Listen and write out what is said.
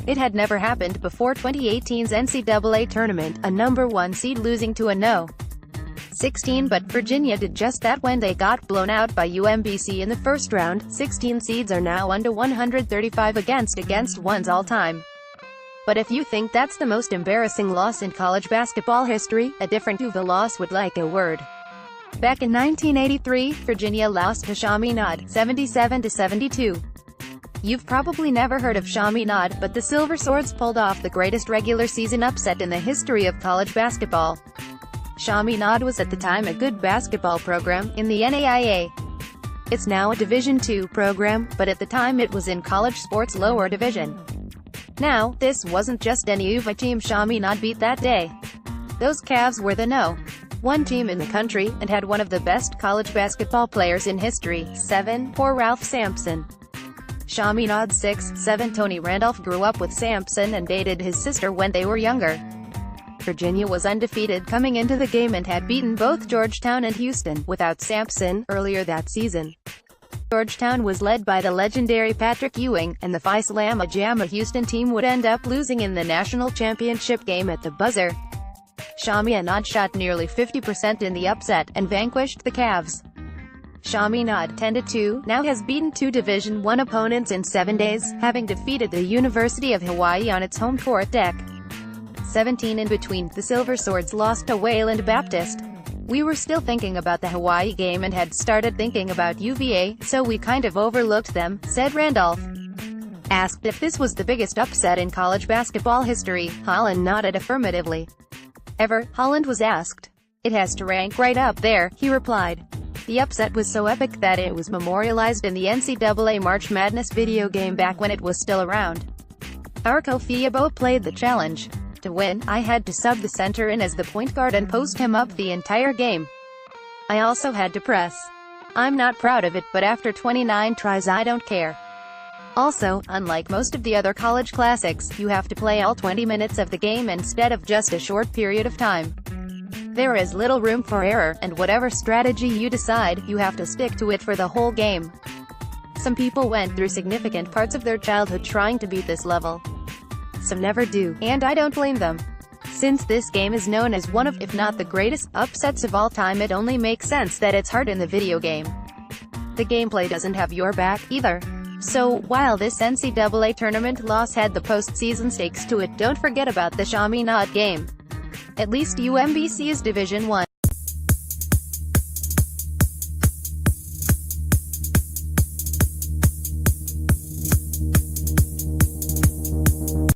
It had never happened before 2018's NCAA tournament, a number 1 seed losing to a No. 16, but Virginia did just that when they got blown out by UMBC in the first round. 16 seeds are now under 135 against one's all-time. But if you think that's the most embarrassing loss in college basketball history, a different of the loss would like a word. Back in 1983, Virginia lost to Chaminade, 77-72. You've probably never heard of Chaminade, but the Silver Swords pulled off the greatest regular season upset in the history of college basketball. Chaminade was at the time a good basketball program, in the NCAA. It's now a Division II program, but at the time it was in college sports lower division. Now, this wasn't just any UVA team Chaminade beat that day. Those Cavs were the No. 1 team in the country, and had one of the best college basketball players in history, 7'4" Ralph Sampson. Chaminade's 6'7" Tony Randolph grew up with Sampson and dated his sister when they were younger. Virginia was undefeated coming into the game and had beaten both Georgetown and Houston, without Sampson, earlier that season. Georgetown was led by the legendary Patrick Ewing, and the Phi Slama Jama Houston team would end up losing in the national championship game at the buzzer. Chaminade shot nearly 50% in the upset, and vanquished the Cavs. Chaminade, 10-2, now has beaten 2 Division I opponents in 7 days, having defeated the University of Hawaii on its home court deck. 17 in between, the Silver Swords lost to Wayland Baptist. We were still thinking about the Hawaii game and had started thinking about UVA, so we kind of overlooked them, said Randolph. Asked if this was the biggest upset in college basketball history, Holland nodded affirmatively. Ever, Holland was asked. It has to rank right up there, he replied. The upset was so epic that it was memorialized in the NCAA March Madness video game back when it was still around. Our Kofi Abo played the challenge. To win, I had to sub the center in as the point guard and post him up the entire game. I also had to press. I'm not proud of it, but after 29 tries I don't care. Also, unlike most of the other college classics, you have to play all 20 minutes of the game instead of just a short period of time. There is little room for error, and whatever strategy you decide, you have to stick to it for the whole game. Some people went through significant parts of their childhood trying to beat this level. Some never do, and I don't blame them. Since this game is known as one of, if not the greatest, upsets of all time, it only makes sense that it's hard in the video game. The gameplay doesn't have your back, either. So, while this NCAA tournament loss had the postseason stakes to it, don't forget about the Chaminade game. At least UMBC is Division I.